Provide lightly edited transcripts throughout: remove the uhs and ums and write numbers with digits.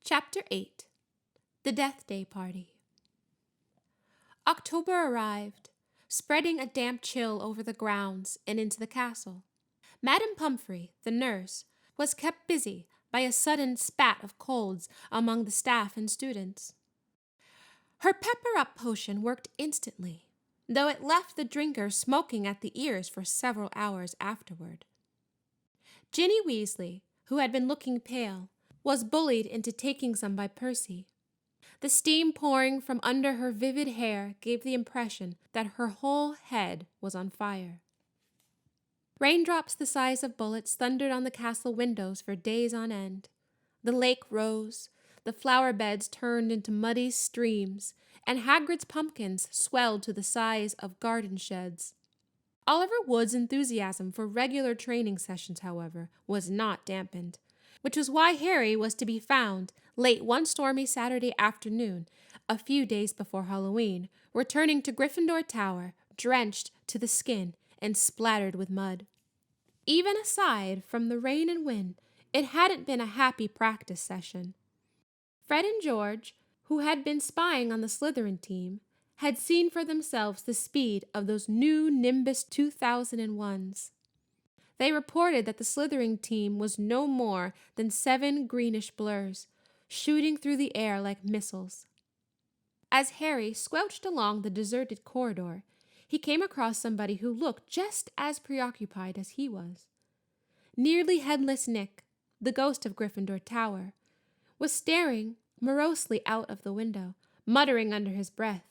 Chapter 8. The Death Day Party. October arrived, spreading a damp chill over the grounds and into the castle. Madame Pumphrey, the nurse, was kept busy by a sudden spat of colds among the staff and students. Her pepper-up potion worked instantly, though it left the drinker smoking at the ears for several hours afterward. Ginny Weasley, who had been looking pale, was bullied into taking some by Percy. The steam pouring from under her vivid hair gave the impression that her whole head was on fire. Raindrops the size of bullets thundered on the castle windows for days on end. The lake rose, the flower beds turned into muddy streams, and Hagrid's pumpkins swelled to the size of garden sheds. Oliver Wood's enthusiasm for regular training sessions, however, was not dampened, which was why Harry was to be found late one stormy Saturday afternoon, a few days before Halloween, returning to Gryffindor Tower, drenched to the skin and splattered with mud. Even aside from the rain and wind, it hadn't been a happy practice session. Fred and George, who had been spying on the Slytherin team, had seen for themselves the speed of those new Nimbus 2001s. They reported that the Slytherin team was no more than 7 greenish blurs, shooting through the air like missiles. As Harry squelched along the deserted corridor, he came across somebody who looked just as preoccupied as he was. Nearly headless Nick, the ghost of Gryffindor Tower, was staring morosely out of the window, muttering under his breath.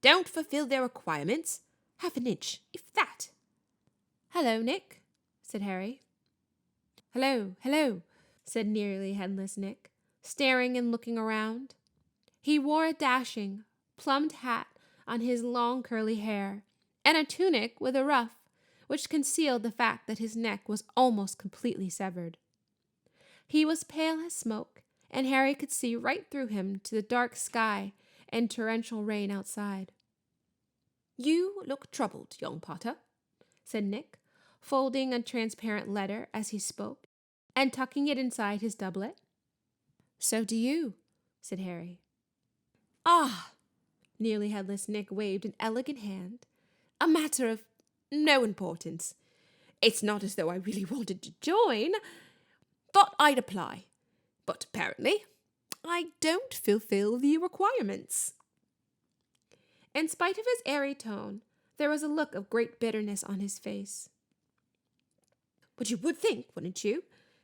"Don't fulfill their requirements. Half an inch, if that." "Hello, Nick," said Harry. Hello, said nearly headless Nick, staring and looking around. He wore a dashing, plumed hat on his long curly hair, and a tunic with a ruff, which concealed the fact that his neck was almost completely severed. He was pale as smoke, and Harry could see right through him to the dark sky and torrential rain outside. "You look troubled, young Potter," said Nick, folding a transparent letter as he spoke, and tucking it inside his doublet. "So do you," said Harry. "Ah," Nearly headless Nick waved an elegant hand. "A matter of no importance. It's not as though I really wanted to join. Thought I'd apply. But apparently, I don't fulfill the requirements." In spite of his airy tone, there was a look of great bitterness on his face. "But you would think, wouldn't you,"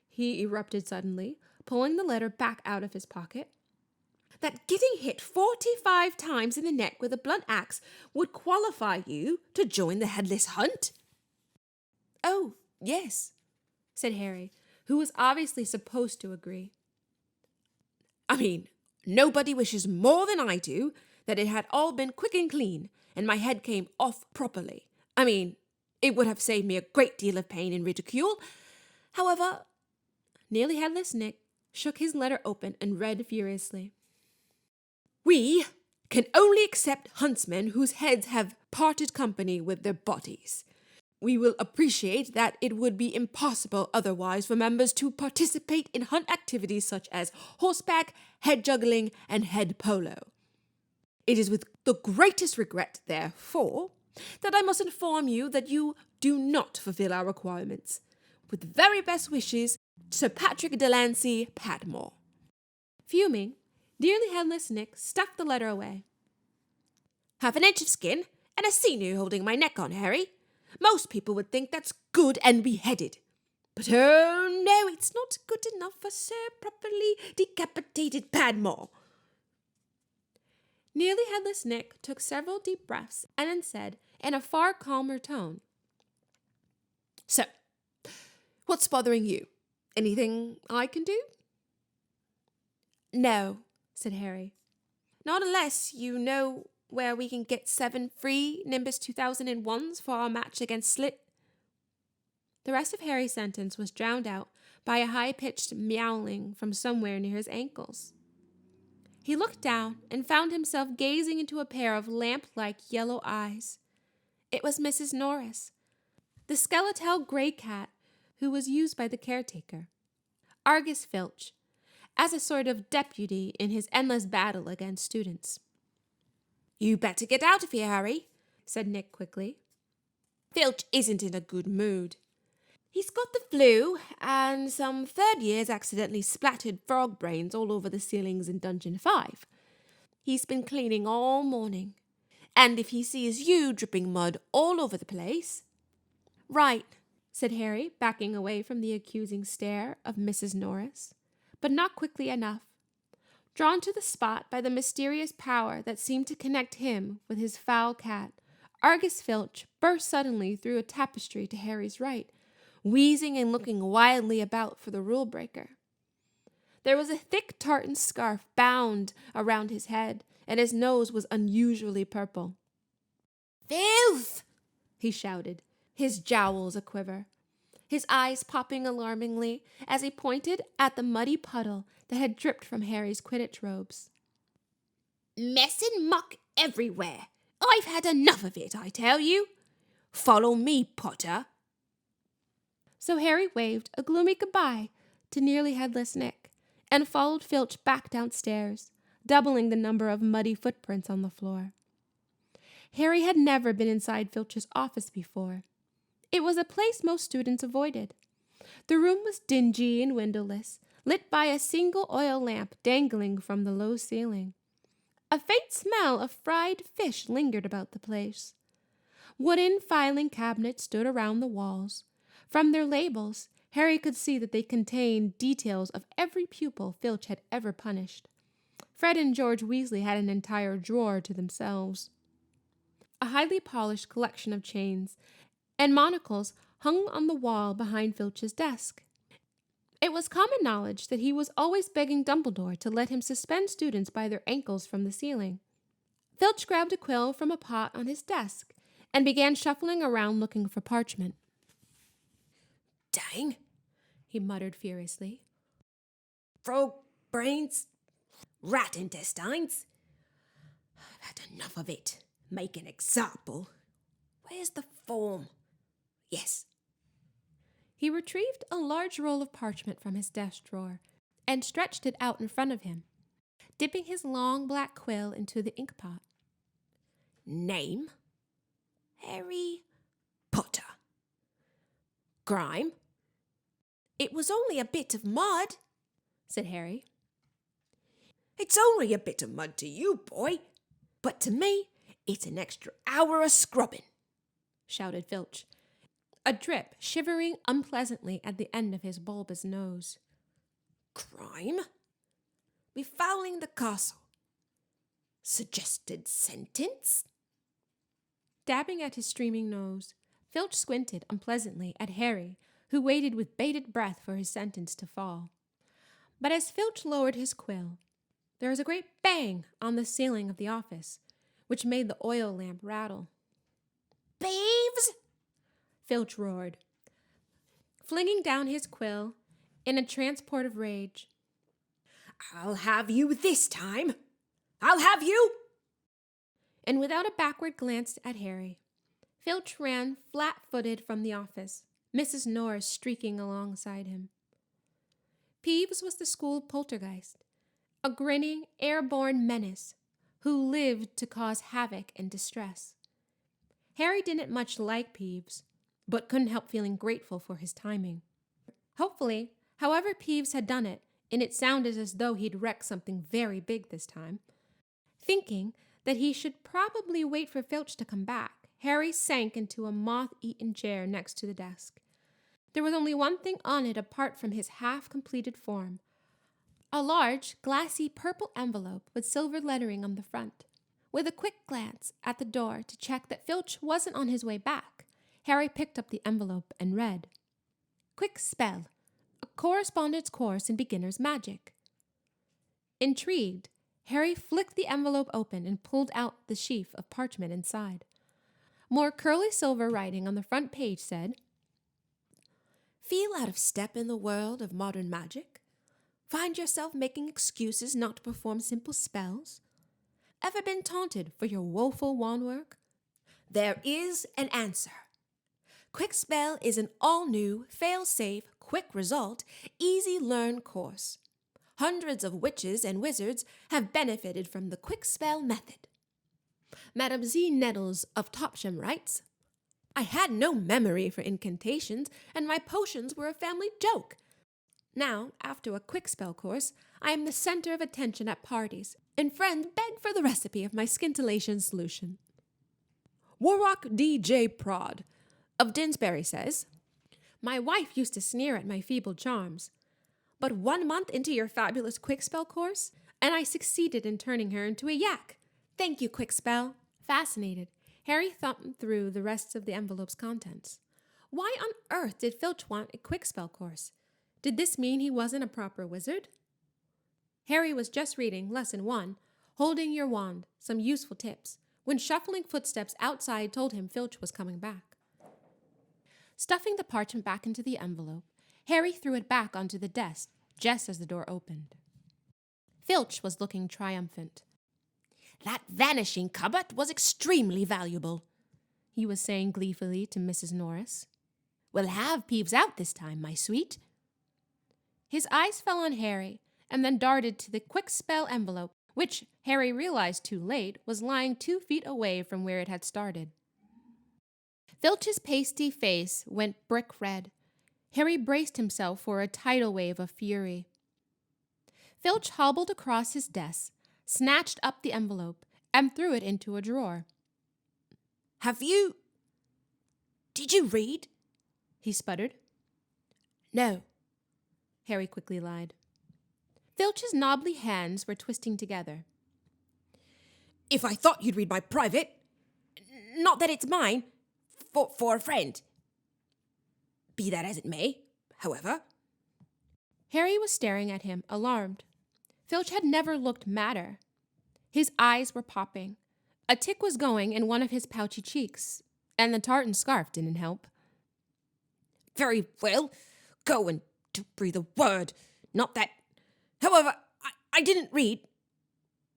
he erupted suddenly, pulling the letter back out of his pocket, "that getting hit 45 times in the neck with a blunt axe would qualify you to join the Headless Hunt?" "Oh, yes," said Harry, who was obviously supposed to agree. "I mean, nobody wishes more than I do that it had all been quick and clean, and my head came off properly. I mean, it would have saved me a great deal of pain and ridicule. However," Nearly headless Nick shook his letter open and read furiously. "We can only accept huntsmen whose heads have parted company with their bodies. We will appreciate that it would be impossible otherwise for members to participate in hunt activities such as horseback, head juggling, and head polo. It is with the greatest regret, therefore, that I must inform you that you do not fulfill our requirements. With very best wishes, Sir Patrick Delancey Patmore." Fuming, Nearly headless Nick stuffed the letter away. "Half an inch of skin, and a senior holding my neck on, Harry. Most people would think that's good and beheaded. But oh no, it's not good enough for Sir Properly Decapitated Padmore." Nearly headless Nick took several deep breaths and then said, in a far calmer tone, "So, what's bothering you? Anything I can do?" "No," said Harry. "Not unless you know where we can get 7 free Nimbus 2001s for our match against The rest of Harry's sentence was drowned out by a high-pitched meowling from somewhere near his ankles. He looked down and found himself gazing into a pair of lamp-like yellow eyes. It was Mrs. Norris, the skeletal gray cat who was used by the caretaker. Argus Filch, as a sort of deputy in his endless battle against students. "You better get out of here, Harry," said Nick quickly. "Filch isn't in a good mood. He's got the flu, and some third years accidentally splattered frog brains all over the ceilings in Dungeon 5. He's been cleaning all morning, and if he sees you dripping mud all over the place—" "Right," said Harry, backing away from the accusing stare of Mrs. Norris, but not quickly enough. Drawn to the spot by the mysterious power that seemed to connect him with his foul cat, Argus Filch burst suddenly through a tapestry to Harry's right, wheezing and looking wildly about for the rule breaker. There was a thick tartan scarf bound around his head, and his nose was unusually purple. "Filth!" he shouted, his jowls a-quiver, his eyes popping alarmingly as he pointed at the muddy puddle that had dripped from Harry's Quidditch robes. "Mess and muck everywhere. I've had enough of it, I tell you. Follow me, Potter." So Harry waved a gloomy goodbye to nearly headless Nick and followed Filch back downstairs, doubling the number of muddy footprints on the floor. Harry had never been inside Filch's office before. It was a place most students avoided. The room was dingy and windowless, lit by a single oil lamp dangling from the low ceiling. A faint smell of fried fish lingered about the place. Wooden filing cabinets stood around the walls. From their labels, Harry could see that they contained details of every pupil Filch had ever punished. Fred and George Weasley had an entire drawer to themselves. A highly polished collection of chains and monocles hung on the wall behind Filch's desk. It was common knowledge that he was always begging Dumbledore to let him suspend students by their ankles from the ceiling. Filch grabbed a quill from a pot on his desk and began shuffling around looking for parchment. "Dang," he muttered furiously. "Frog brains, rat intestines. I've had enough of it. Make an example. Where's the form? Yes." He retrieved a large roll of parchment from his desk drawer and stretched it out in front of him, dipping his long black quill into the ink pot. "Name? Harry Potter. Crime? It was only a bit of mud," said Harry. "It's only a bit of mud to you, boy, but to me, it's an extra hour of scrubbing," shouted Filch, a drip shivering unpleasantly at the end of his bulbous nose. "Crime? Befouling the castle. Suggested sentence?" Dabbing at his streaming nose, Filch squinted unpleasantly at Harry, who waited with bated breath for his sentence to fall. But as Filch lowered his quill, there was a great bang on the ceiling of the office, which made the oil lamp rattle. "Beeves!" Filch roared, flinging down his quill in a transport of rage. "I'll have you this time. I'll have you!" And without a backward glance at Harry, Filch ran flat-footed from the office, Mrs. Norris streaking alongside him. Peeves was the school poltergeist, a grinning, airborne menace who lived to cause havoc and distress. Harry didn't much like Peeves, but couldn't help feeling grateful for his timing. Hopefully, however Peeves had done it, and it sounded as though he'd wrecked something very big this time. Thinking that he should probably wait for Filch to come back, Harry sank into a moth-eaten chair next to the desk. There was only one thing on it apart from his half-completed form: a large, glassy purple envelope with silver lettering on the front. With a quick glance at the door to check that Filch wasn't on his way back, Harry picked up the envelope and read, "Quick spell, a correspondence course in beginner's magic." Intrigued, Harry flicked the envelope open and pulled out the sheaf of parchment inside. More curly silver writing on the front page said, "Feel out of step in the world of modern magic? Find yourself making excuses not to perform simple spells? Ever been taunted for your woeful wand work? There is an answer. Quick Spell is an all-new, fail-safe, quick result, easy-learn course. Hundreds of witches and wizards have benefited from the quick spell method. Madame Z. Nettles of Topsham writes, I had no memory for incantations, and my potions were a family joke. Now, after a quick spell course, I am the center of attention at parties, and friends beg for the recipe of my scintillation solution. Warrock D.J. Prod of Dinsbury says, My wife used to sneer at my feeble charms, but 1 month into your fabulous quick spell course, and I succeeded in turning her into a yak. Thank you, quick spell. Fascinated, Harry thumbed through the rest of the envelope's contents. Why on earth did Filch want a quick spell course? Did this mean he wasn't a proper wizard? Harry was just reading Lesson 1, Holding Your Wand, Some Useful Tips, when shuffling footsteps outside told him Filch was coming back. Stuffing the parchment back into the envelope, Harry threw it back onto the desk just as the door opened. Filch was looking triumphant. That vanishing cupboard was extremely valuable, he was saying gleefully to Mrs. Norris. We'll have Peeves out this time, my sweet. His eyes fell on Harry and then darted to the quick spell envelope, which, Harry realized too late, was lying 2 feet away from where it had started. Filch's pasty face went brick red. Harry braced himself for a tidal wave of fury. Filch hobbled across his desk, snatched up the envelope, and threw it into a drawer. Did you read? He sputtered. No, Harry quickly lied. Filch's knobbly hands were twisting together. If I thought you'd read my private, not that it's mine, for a friend. Be that as it may, however. Harry was staring at him, alarmed. Filch had never looked madder. His eyes were popping. A tick was going in one of his pouchy cheeks, and the tartan scarf didn't help. Very well, go and don't breathe a word. Not that. However, I didn't read.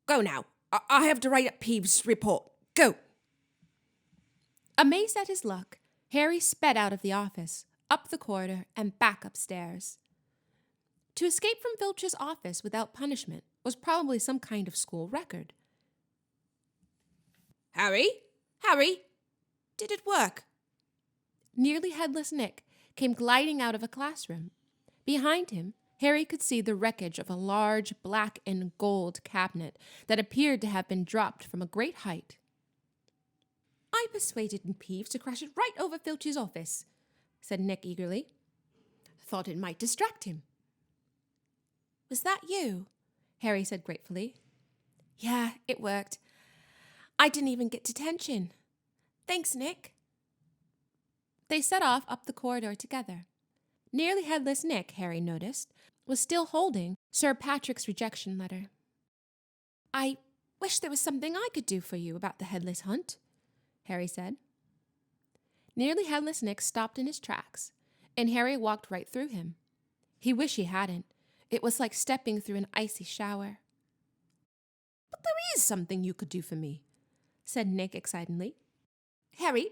Go now. I have to write up Peeves' report. Go. Amazed at his luck, Harry sped out of the office, up the corridor, and back upstairs. To escape from Filch's office without punishment was probably some kind of school record. Harry? Did it work? Nearly headless Nick came gliding out of a classroom. Behind him, Harry could see the wreckage of a large black and gold cabinet that appeared to have been dropped from a great height. I persuaded Peeves to crash it right over Filch's office, said Nick eagerly. Thought it might distract him. Was that you? Harry said gratefully. Yeah, it worked. I didn't even get detention. Thanks, Nick. They set off up the corridor together. Nearly headless Nick, Harry noticed, was still holding Sir Patrick's rejection letter. I wish there was something I could do for you about the headless hunt, Harry said. Nearly headless Nick stopped in his tracks, and Harry walked right through him. He wished he hadn't. It was like stepping through an icy shower. But there is something you could do for me, said Nick excitedly. Harry,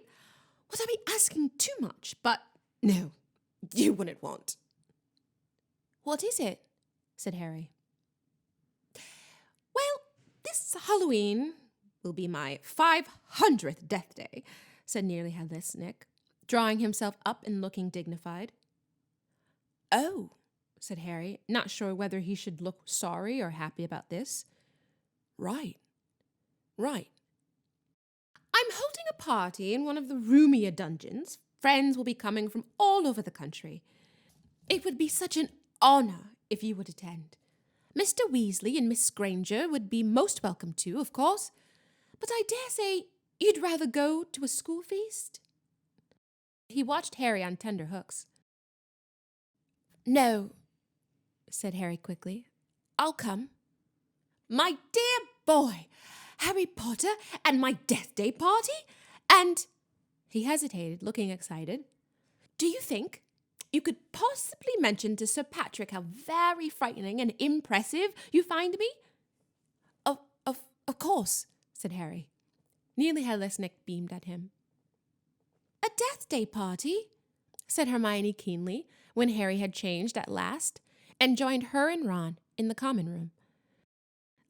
would I be asking too much? But no, you wouldn't want. What is it? Said Harry. Well, this Halloween will be my 500th death day, said Nearly Headless Nick, drawing himself up and looking dignified. Oh, said Harry, not sure whether he should look sorry or happy about this. Right. I'm holding a party in one of the roomier dungeons. Friends will be coming from all over the country. It would be such an honor if you would attend. Mr. Weasley and Miss Granger would be most welcome too, of course. But I dare say you'd rather go to a school feast? He watched Harry on tender hooks. No, said Harry quickly. I'll come. My dear boy, Harry Potter and my death day party? And he hesitated, looking excited. Do you think you could possibly mention to Sir Patrick how very frightening and impressive you find me? Of course, said Harry. Nearly Headless Nick beamed at him. A death day party? Said Hermione keenly, when Harry had changed at last, and joined her and Ron in the common room.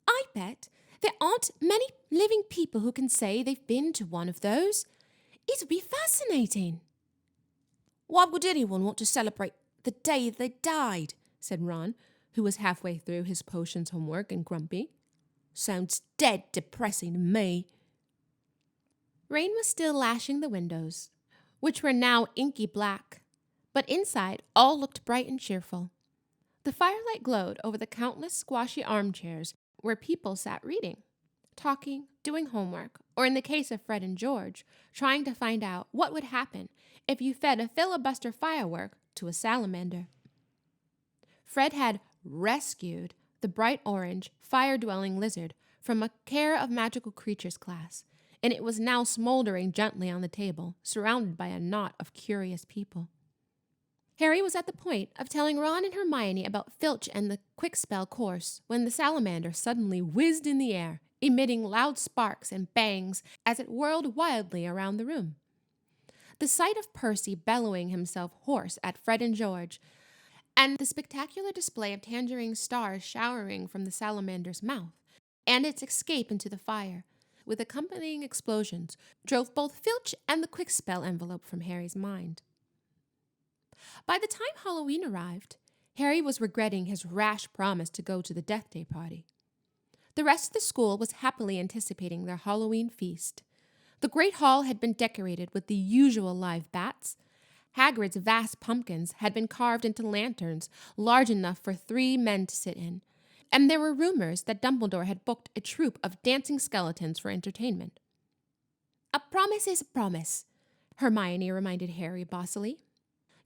I bet there aren't many living people who can say they've been to one of those. It'd be fascinating. Why would anyone want to celebrate the day they died? Said Ron, who was halfway through his potions homework and grumpy. Sounds dead depressing to me. Rain was still lashing the windows, which were now inky black, but inside all looked bright and cheerful. The firelight glowed over the countless squashy armchairs where people sat reading, talking, doing homework, or in the case of Fred and George, trying to find out what would happen if you fed a filibuster firework to a salamander. Fred had rescued the bright orange, fire-dwelling lizard from a Care of Magical Creatures class, and it was now smoldering gently on the table, surrounded by a knot of curious people. Harry was at the point of telling Ron and Hermione about Filch and the Quickspell course when the salamander suddenly whizzed in the air, emitting loud sparks and bangs as it whirled wildly around the room. The sight of Percy bellowing himself hoarse at Fred and George, and the spectacular display of tangerine stars showering from the salamander's mouth, and its escape into the fire, with accompanying explosions, drove both Filch and the Quickspell envelope from Harry's mind. By the time Halloween arrived, Harry was regretting his rash promise to go to the Death Day party. The rest of the school was happily anticipating their Halloween feast. The Great Hall had been decorated with the usual live bats. Hagrid's vast pumpkins had been carved into lanterns large enough for 3 men to sit in, and there were rumors that Dumbledore had booked a troupe of dancing skeletons for entertainment. "A promise is a promise," Hermione reminded Harry bossily.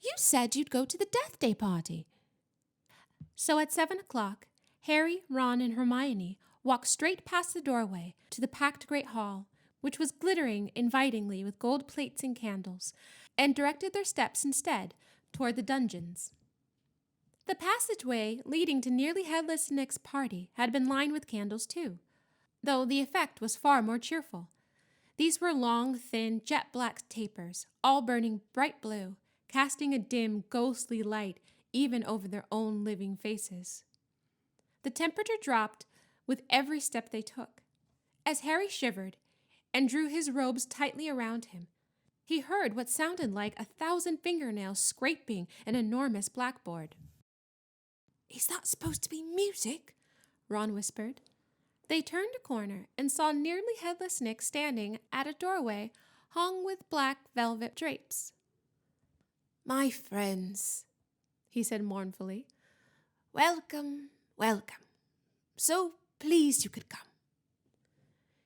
"You said you'd go to the Death Day party." So at 7 o'clock, Harry, Ron, and Hermione walked straight past the doorway to the packed Great Hall, which was glittering invitingly with gold plates and candles, and directed their steps instead toward the dungeons. The passageway leading to Nearly Headless Nick's party had been lined with candles too, though the effect was far more cheerful. These were long, thin, jet-black tapers, all burning bright blue, casting a dim, ghostly light even over their own living faces. The temperature dropped with every step they took. As Harry shivered and drew his robes tightly around him, he heard what sounded like 1,000 fingernails scraping an enormous blackboard. "Is that supposed to be music?" Ron whispered. They turned a corner and saw Nearly Headless Nick standing at a doorway hung with black velvet drapes. "My friends," he said mournfully. "Welcome, welcome. So pleased you could come."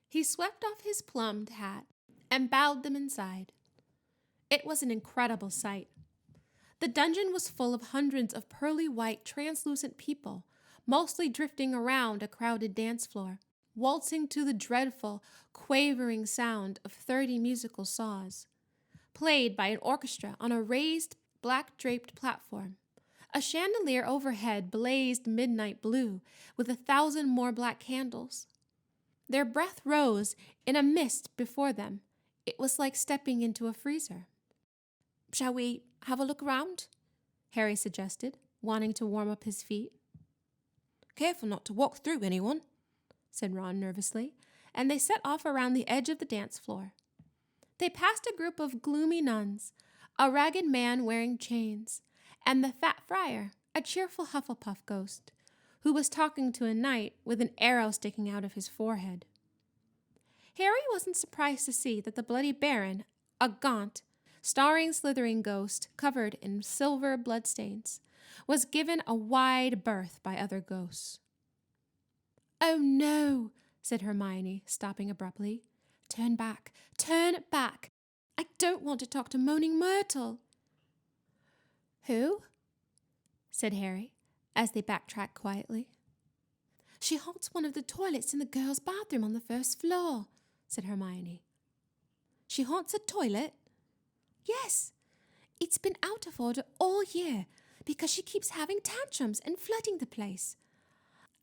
He swept off his plumed hat and bowed them inside. It was an incredible sight. The dungeon was full of hundreds of pearly white, translucent people, mostly drifting around a crowded dance floor, waltzing to the dreadful, quavering sound of 30 musical saws, played by an orchestra on a raised, black-draped platform. A chandelier overhead blazed midnight blue with 1,000 more black candles. Their breath rose in a mist before them. It was like stepping into a freezer. "Shall we have a look around?" Harry suggested, wanting to warm up his feet. "Careful not to walk through anyone," said Ron nervously, and they set off around the edge of the dance floor. They passed a group of gloomy nuns, a ragged man wearing chains, and the fat friar, a cheerful Hufflepuff ghost, who was talking to a knight with an arrow sticking out of his forehead. Harry wasn't surprised to see that the Bloody Baron, a gaunt, starring slithering ghost covered in silver bloodstains, was given a wide berth by other ghosts. "Oh no," said Hermione, stopping abruptly. Turn back. I don't want to talk to Moaning Myrtle." "Who?" said Harry, as they backtracked quietly. "She haunts one of the toilets in the girls' bathroom on the first floor," said Hermione. "She haunts a toilet?" "Yes. It's been out of order all year because she keeps having tantrums and flooding the place.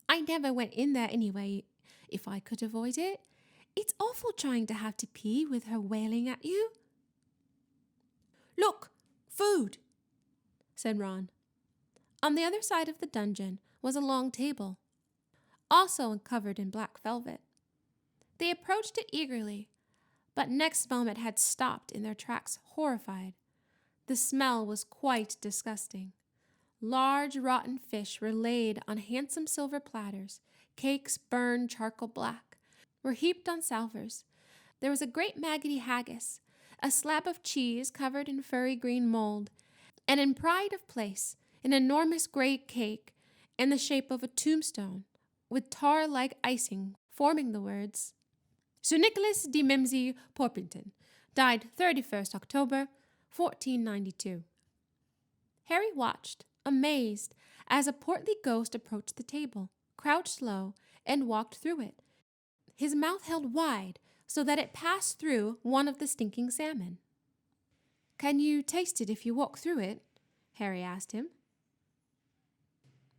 I never went in there anyway, if I could avoid it. It's awful trying to have to pee with her wailing at you." "Look, food," said Ron. On the other side of the dungeon was a long table, also covered in black velvet. They approached it eagerly, but next moment had stopped in their tracks, horrified. The smell was quite disgusting. Large rotten fish were laid on handsome silver platters. Cakes, burned charcoal black, were heaped on salvers. There was a great maggoty haggis, a slab of cheese covered in furry green mold, and in pride of place, an enormous gray cake in the shape of a tombstone, with tar-like icing forming the words, Sir Nicholas de Mimsey Porpington, died 31st October, 1492. Harry watched, amazed, as a portly ghost approached the table, crouched low, and walked through it, his mouth held wide so that it passed through one of the stinking salmon. "Can you taste it if you walk through it?" Harry asked him.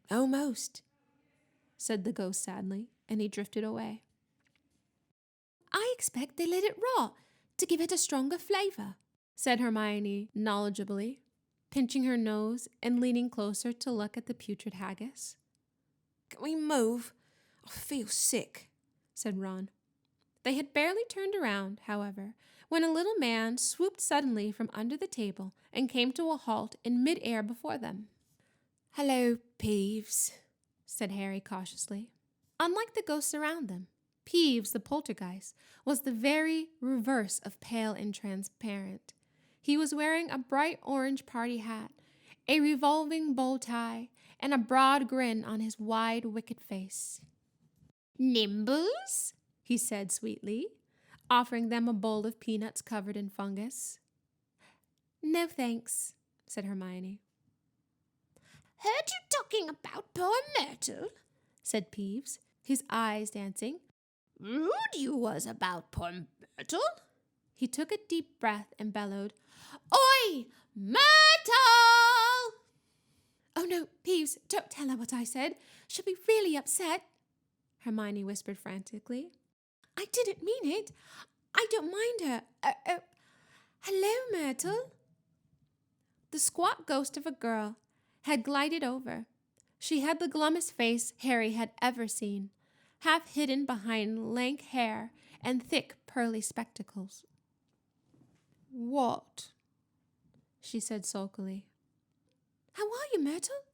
"Almost," said the ghost sadly, and he drifted away. "I expect they let it rot to give it a stronger flavor," said Hermione knowledgeably, pinching her nose and leaning closer to look at the putrid haggis. "Can we move? I feel sick," said Ron. They had barely turned around, however, when a little man swooped suddenly from under the table and came to a halt in mid-air before them. "Hello, Peeves," said Harry cautiously. Unlike the ghosts around them, Peeves, the poltergeist, was the very reverse of pale and transparent. He was wearing a bright orange party hat, a revolving bow tie, and a broad grin on his wide, wicked face. "Nimbles?" he said sweetly, offering them a bowl of peanuts covered in fungus. "No, thanks," said Hermione. "Heard you talking about poor Myrtle," said Peeves, his eyes dancing. "Rude you was about poor Myrtle." He took a deep breath and bellowed, "Oi, Myrtle!" "Oh no, Peeves, don't tell her what I said. She'll be really upset," Hermione whispered frantically. "I didn't mean it. I don't mind her. Hello, Myrtle." The squat ghost of a girl had glided over. She had the glummest face Harry had ever seen, half hidden behind lank hair and thick pearly spectacles. "What?" she said sulkily. "How are you, Myrtle?"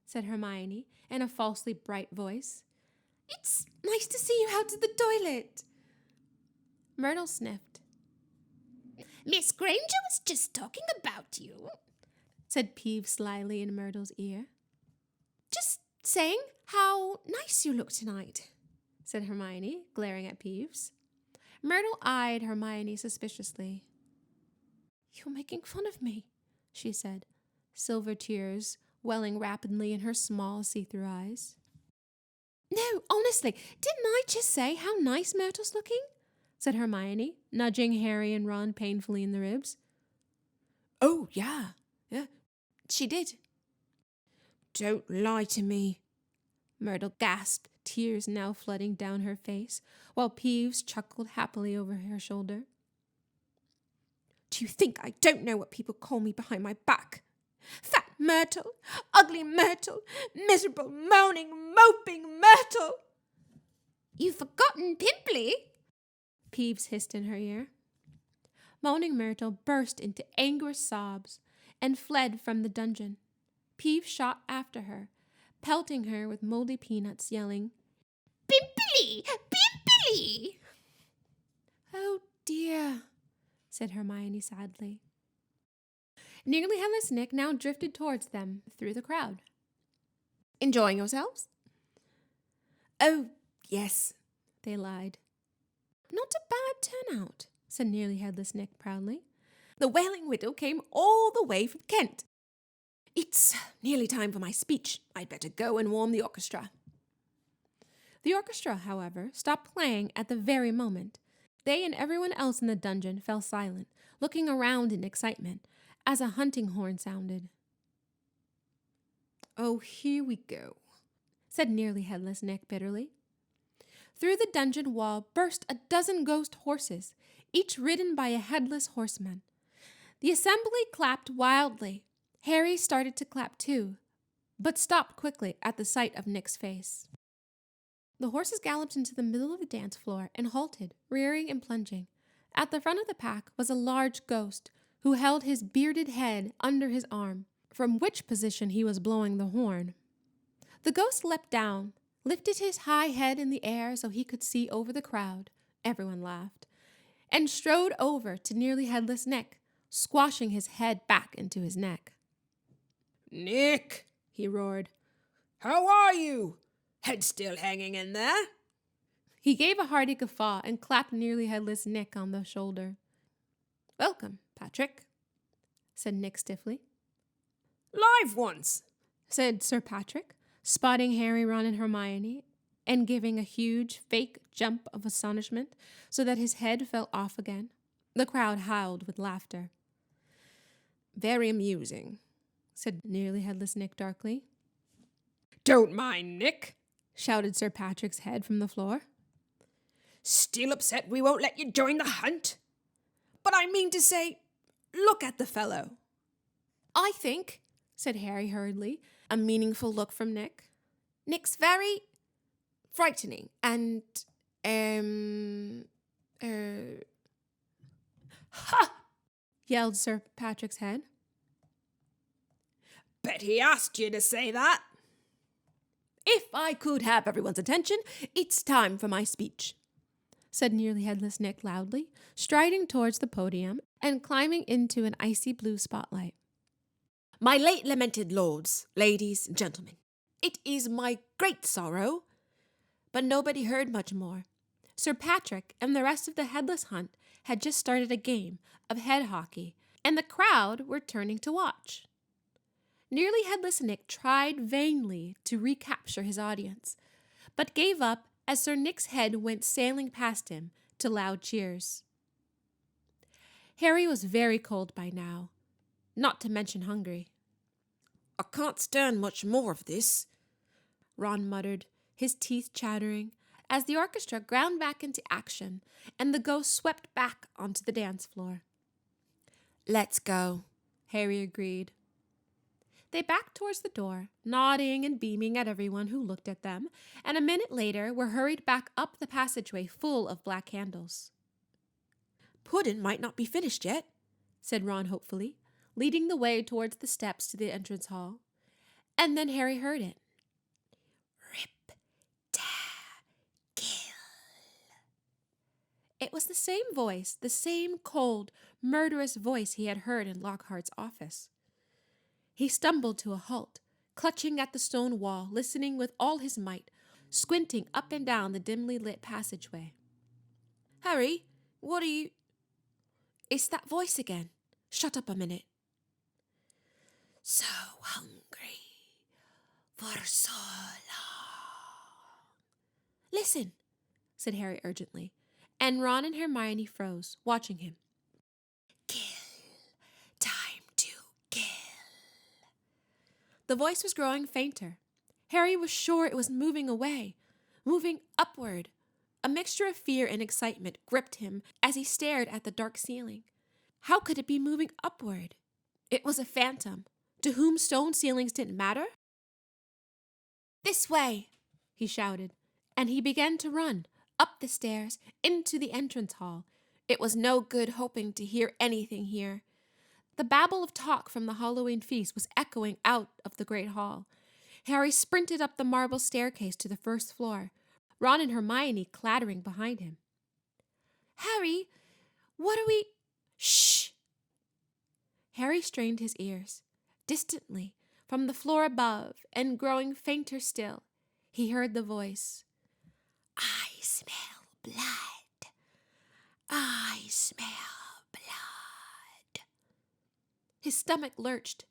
said Hermione in a falsely bright voice. "It's nice to see you out of the toilet." Myrtle sniffed. "Miss Granger was just talking about you," said Peeves slyly in Myrtle's ear. "Just saying how nice you look tonight," said Hermione, glaring at Peeves. Myrtle eyed Hermione suspiciously. "You're making fun of me," she said, silver tears welling rapidly in her small see-through eyes. "No, honestly, didn't I just say how nice Myrtle's looking?" said Hermione, nudging Harry and Ron painfully in the ribs. "Oh, yeah, she did." "Don't lie to me," Myrtle gasped, tears now flooding down her face, while Peeves chuckled happily over her shoulder. "Do you think I don't know what people call me behind my back? Fat Myrtle, ugly Myrtle, miserable, moaning, moping Myrtle." "You've forgotten Pimply," Peeves hissed in her ear. Moaning Myrtle burst into angry sobs and fled from the dungeon. Peeves shot after her, pelting her with moldy peanuts, yelling, "Pimply! Pimply!" "Oh dear," said Hermione sadly. Nearly Headless Nick now drifted towards them through the crowd. "Enjoying yourselves?" "Oh, yes," they lied. "Not a bad turnout," said Nearly Headless Nick proudly. "The Wailing Widow came all the way from Kent. It's nearly time for my speech. I'd better go and warm the orchestra." The orchestra, however, stopped playing at the very moment. They and everyone else in the dungeon fell silent, looking around in excitement, as a hunting horn sounded. "Oh, here we go," said Nearly Headless Nick bitterly. Through the dungeon wall burst a dozen ghost horses, each ridden by a headless horseman. The assembly clapped wildly. Harry started to clap too, but stopped quickly at the sight of Nick's face. The horses galloped into the middle of the dance floor and halted, rearing and plunging. At the front of the pack was a large ghost who held his bearded head under his arm, from which position he was blowing the horn. The ghost leapt down, lifted his high head in the air so he could see over the crowd. Everyone laughed. And strode over to Nearly Headless Nick, squashing his head back into his neck. Nick, he roared. How are you? Head still hanging in there? He gave a hearty guffaw and clapped Nearly Headless Nick on the shoulder. Welcome, Patrick, said Nick stiffly. Live ones, said Sir Patrick, spotting Harry, Ron, and Hermione, and giving a huge, fake jump of astonishment so that his head fell off again. The crowd howled with laughter. Very amusing, said Nearly Headless Nick darkly. Don't mind Nick, shouted Sir Patrick's head from the floor. Still upset we won't let you join the hunt? But I mean to say, look at the fellow. I think, said Harry hurriedly, a meaningful look from Nick. Nick's very frightening and, Ha! yelled Sir Patrick's head. Bet he asked you to say that. If I could have everyone's attention, it's time for my speech, said Nearly Headless Nick loudly, striding towards the podium and climbing into an icy blue spotlight. My late lamented lords, ladies, and gentlemen, it is my great sorrow. But nobody heard much more. Sir Patrick and the rest of the Headless Hunt had just started a game of head hockey, and the crowd were turning to watch. Nearly Headless Nick tried vainly to recapture his audience, but gave up as Sir Nick's head went sailing past him to loud cheers. Harry was very cold by now, not to mention hungry. I can't stand much more of this, Ron muttered, his teeth chattering, as the orchestra ground back into action and the ghost swept back onto the dance floor. Let's go, Harry agreed. They backed towards the door, nodding and beaming at everyone who looked at them, and a minute later were hurried back up the passageway full of black candles. Puddin' might not be finished yet, said Ron hopefully, leading the way towards the steps to the entrance hall. And then Harry heard it. Rip, tear, kill. It was the same voice, the same cold, murderous voice he had heard in Lockhart's office. He stumbled to a halt, clutching at the stone wall, listening with all his might, squinting up and down the dimly lit passageway. Harry, what are you... It's that voice again. Shut up a minute. So hungry for so long. Listen, said Harry urgently, and Ron and Hermione froze, watching him. Kill. Time to kill. The voice was growing fainter. Harry was sure it was moving away, moving upward. A mixture of fear and excitement gripped him as he stared at the dark ceiling. How could it be moving upward? It was a phantom, to whom stone ceilings didn't matter. This way, he shouted, and he began to run, up the stairs, into the entrance hall. It was no good hoping to hear anything here. The babble of talk from the Halloween feast was echoing out of the great hall. Harry sprinted up the marble staircase to the first floor, Ron and Hermione clattering behind him. Harry, what are we... Shh! Harry strained his ears. Distantly, from the floor above, and growing fainter still, he heard the voice. I smell blood. I smell blood. His stomach lurched.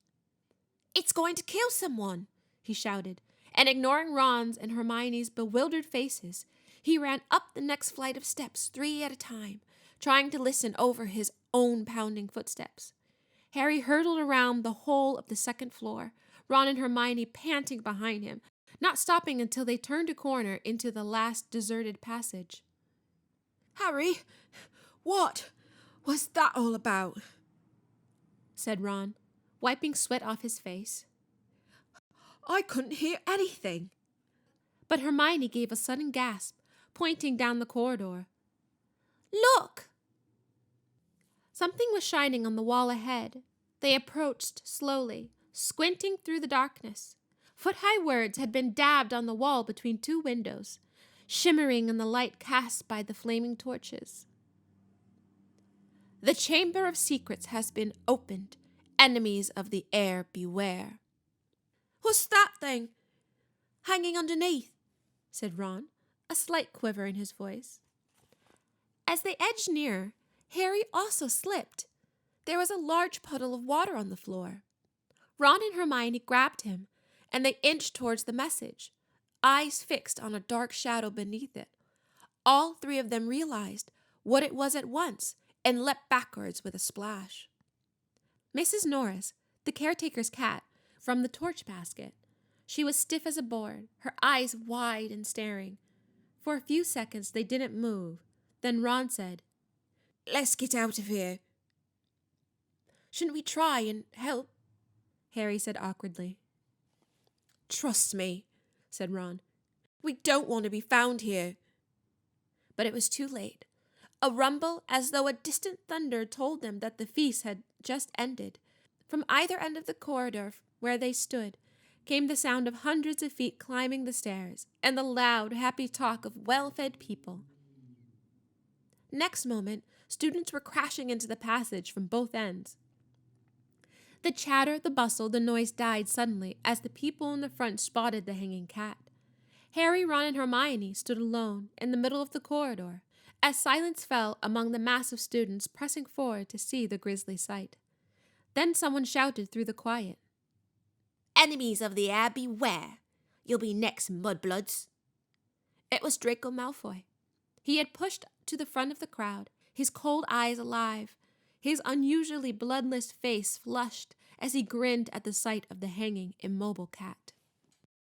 It's going to kill someone, he shouted, and ignoring Ron's and Hermione's bewildered faces, he ran up the next flight of steps 3 at a time, trying to listen over his own pounding footsteps. Harry hurtled around the whole of the second floor, Ron and Hermione panting behind him, not stopping until they turned a corner into the last deserted passage. Harry, what was that all about? Said Ron, wiping sweat off his face. I couldn't hear anything. But Hermione gave a sudden gasp, pointing down the corridor. Look! Something was shining on the wall ahead. They approached slowly, squinting through the darkness. Foot-high words had been dabbed on the wall between two windows, shimmering in the light cast by the flaming torches. The Chamber of Secrets has been opened. Enemies of the air beware. What's that thing hanging underneath? Said Ron, a slight quiver in his voice. As they edged nearer, Harry also slipped. There was a large puddle of water on the floor. Ron and Hermione grabbed him, and they inched towards the message, eyes fixed on a dark shadow beneath it. All three of them realized what it was at once and leapt backwards with a splash. Mrs. Norris, the caretaker's cat, from the torch basket. She was stiff as a board, her eyes wide and staring. For a few seconds they didn't move. Then Ron said, Let's get out of here. Shouldn't we try and help? Harry said awkwardly. Trust me, said Ron. We don't want to be found here. But it was too late. A rumble as though a distant thunder told them that the feast had just ended. From either end of the corridor where they stood came the sound of hundreds of feet climbing the stairs and the loud, happy talk of well-fed people. Next moment, students were crashing into the passage from both ends. The chatter, the bustle, the noise died suddenly as the people in the front spotted the hanging cat. Harry, Ron, and Hermione stood alone in the middle of the corridor as silence fell among the mass of students pressing forward to see the grisly sight. Then someone shouted through the quiet. Enemies of the air, beware! You'll be next, mudbloods. It was Draco Malfoy. He had pushed to the front of the crowd, his cold eyes alive, his unusually bloodless face flushed as he grinned at the sight of the hanging, immobile cat.